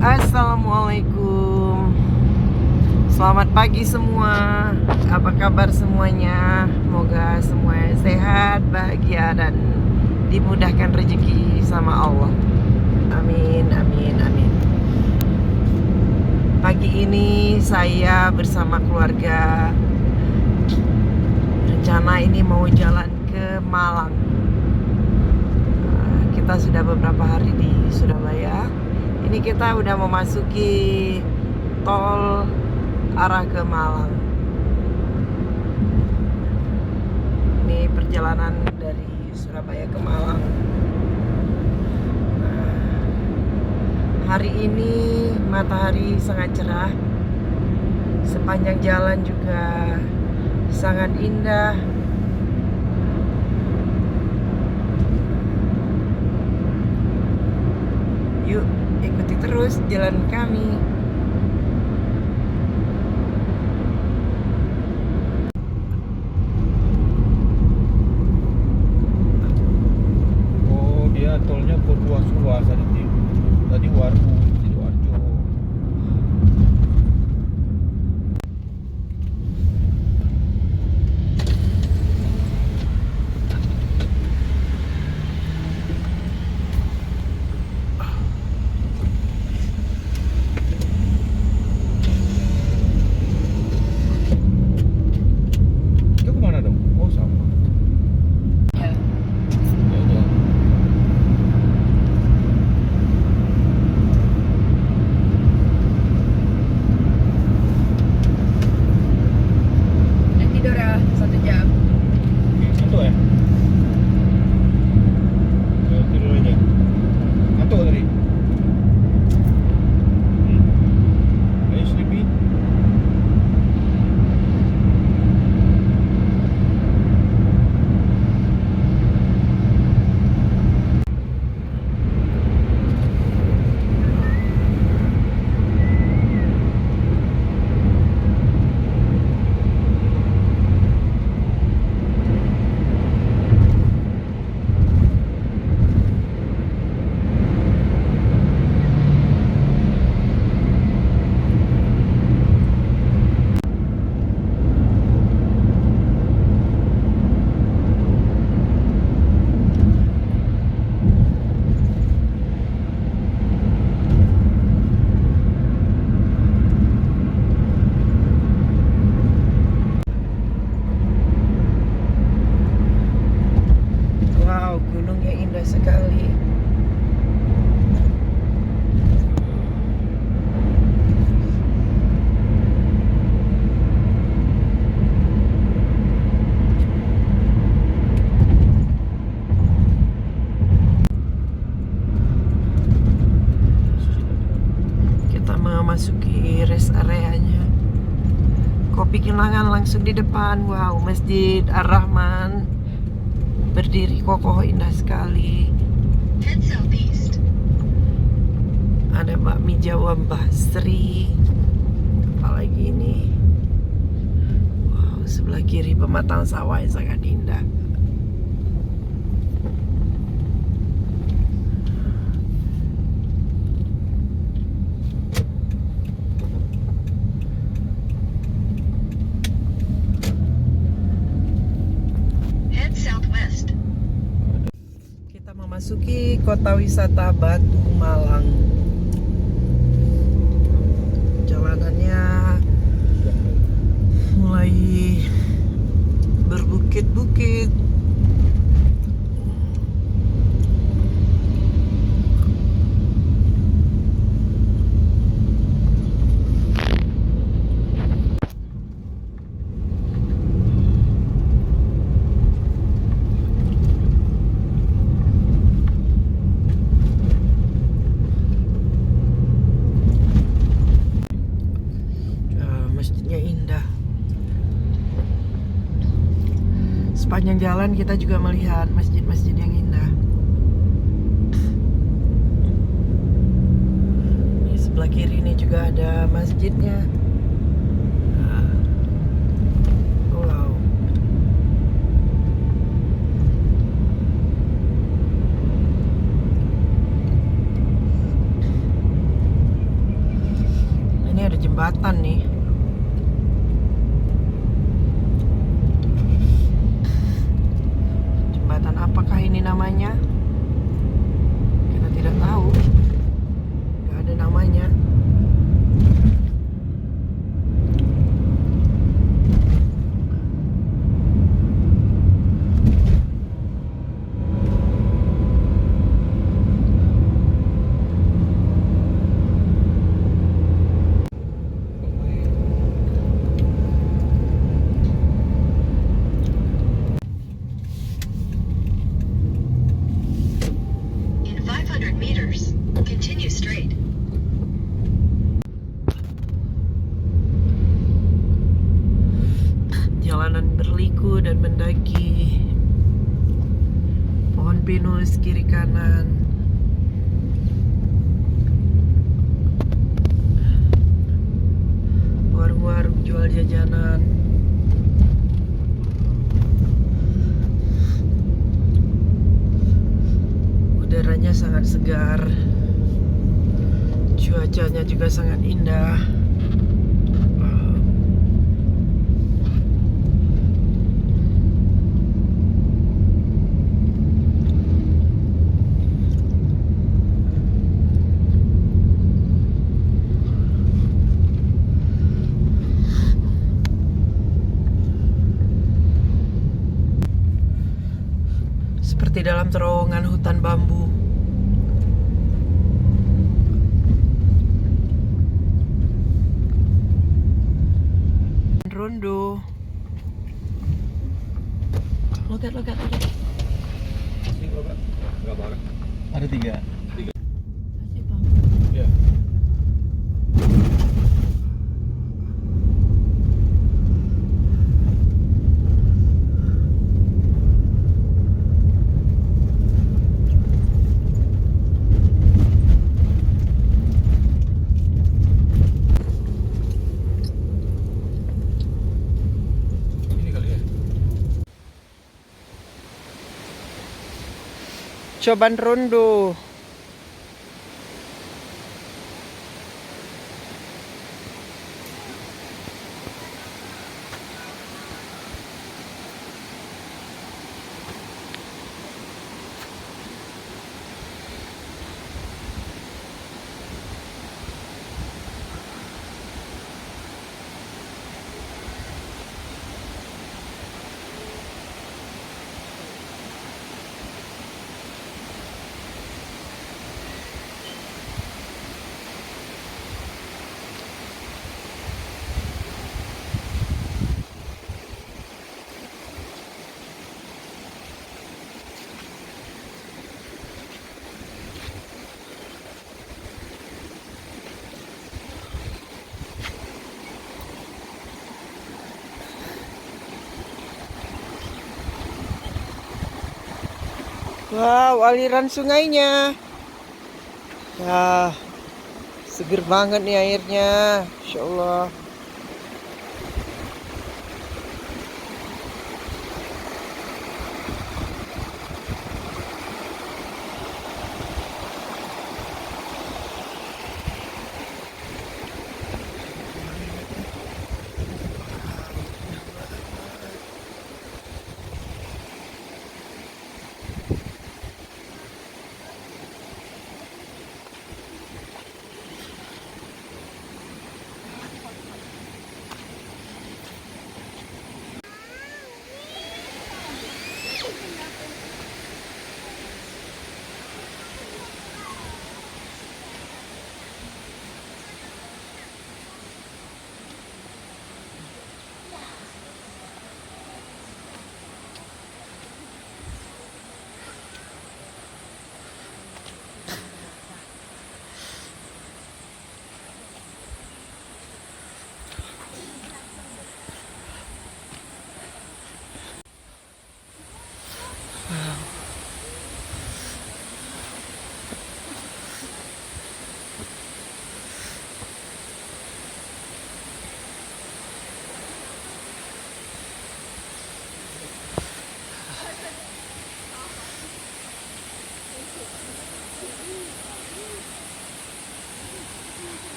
Assalamualaikum. Selamat pagi semua. Apa kabar semuanya? Semoga semuanya sehat, bahagia, dan dimudahkan rezeki sama Allah. Amin, amin, amin. Pagi ini saya bersama keluarga rencana ini mau jalan ke Malang. Kita sudah beberapa hari di Surabaya. Ini kita udah memasuki tol arah ke Malang. Ini perjalanan dari Surabaya ke Malang. Hari ini matahari sangat cerah. Sepanjang jalan juga sangat indah. Yuk, ikuti terus jalan kami. Oh, dia tolnya berluas-luas tadi Warmu, Sidoarjo. Itu kemana dong? Oh, sama. Ya. Ya udah. Yang tidur ya 1 jam. Ngantuk ya? Ya, tidur aja. Ngantuk tadi? Are you sleepy? Wow, gunungnya indah sekali. Kita memasuki rest areanya. Kopi Kenangan langsung di depan. Wow, Masjid Ar-Rahman berdiri kokoh, indah sekali. Head southeast. Ada bakmi Jawa Mbah Sri. Apalagi ini. Wow, sebelah kiri pematang sawah yang sangat indah. Head southwest. Kita memasuki kota wisata Batu Malang. Jalanannya mulai berbukit-bukit. Masjidnya indah. Sepanjang jalan kita juga melihat masjid-masjid yang indah. Di sebelah kiri ini juga ada masjidnya. Wow. jembatan nih. Jembatan apakah ini namanya? Kita tidak tahu. Gak ada namanya. In 500 meters, continue straight. Jalanan berliku dan mendaki. Pohon pinus kiri kanan. Warung-warung jual jajanan. Udaranya sangat segar. Cuacanya juga sangat indah. Seperti dalam terowongan hutan bambu. Rondo. Look at. Ini berapa? Berapa orang? Ada 3. Kasih, Bang. Ya. Ini kali ya. Cobaan rondo. Wow, aliran sungainya. Ya, seger banget nih airnya. Insya Allah.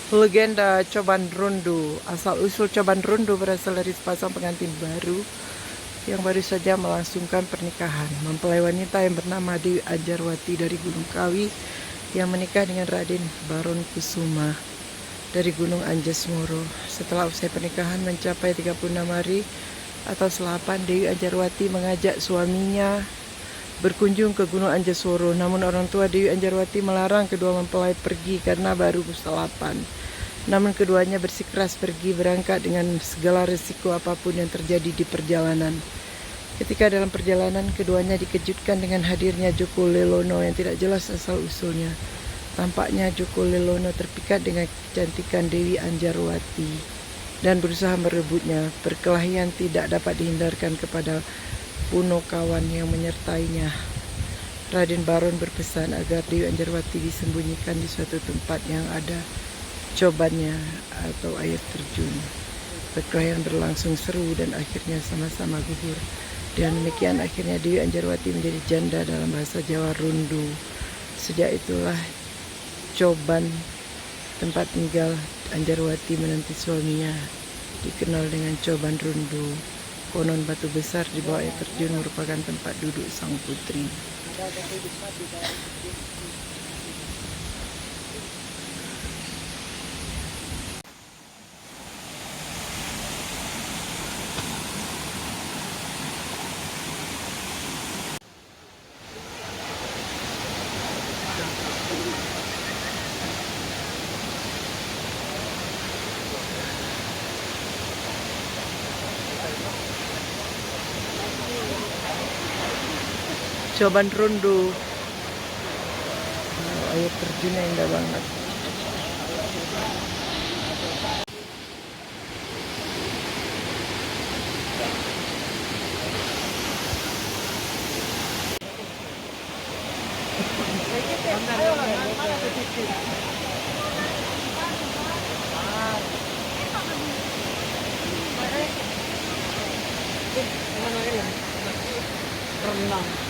Legenda Coban Rondo. Asal-usul Coban Rondo berasal dari sepasang pengantin baru yang baru saja melangsungkan pernikahan. Mempelai wanita yang bernama Dewi Anjarwati dari Gunung Kawi yang menikah dengan Raden Baron Kusuma dari Gunung Anjasmoro. Setelah usai pernikahan mencapai 36 hari atau selapan, Dewi Anjarwati mengajak suaminya berkunjung ke Gunung Anjasworo. Namun orang tua Dewi Anjarwati melarang kedua mempelai pergi karena baru selapan. Namun keduanya bersikeras pergi berangkat dengan segala risiko apapun yang terjadi di perjalanan. Ketika dalam perjalanan, keduanya dikejutkan dengan hadirnya Joko Lelono yang tidak jelas asal-usulnya. Tampaknya Joko Lelono terpikat dengan kecantikan Dewi Anjarwati dan berusaha merebutnya. Perkelahian tidak dapat dihindarkan kepada Punokawan yang menyertainya. Raden Baron berpesan agar Dewi Anjarwati disembunyikan di suatu tempat yang ada cobannya atau air terjun. Perkelahian berlangsung seru dan akhirnya sama-sama gugur. Dan demikian akhirnya Dewi Anjarwati menjadi janda dalam bahasa Jawa Rondo. Sejak itulah Coban, tempat tinggal Anjarwati menanti suaminya, dikenal dengan Coban Rondo. Konon batu besar di bawah air terjun merupakan tempat duduk sang putri. Coban Rondo. Air terjunnya indah banget. Renang.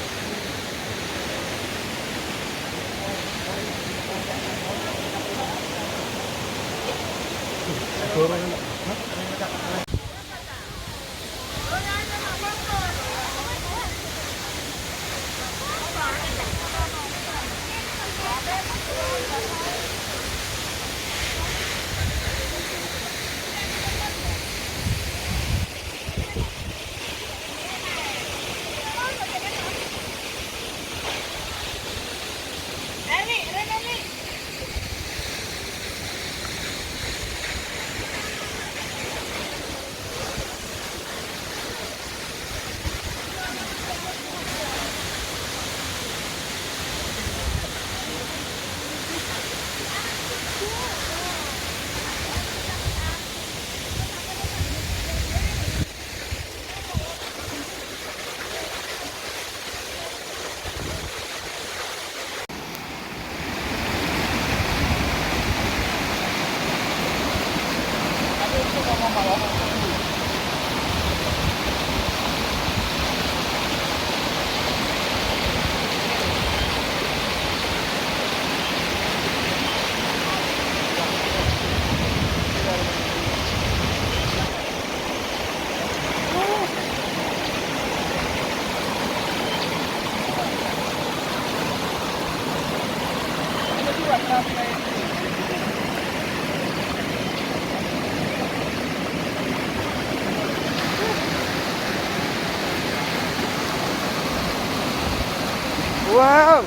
Wow.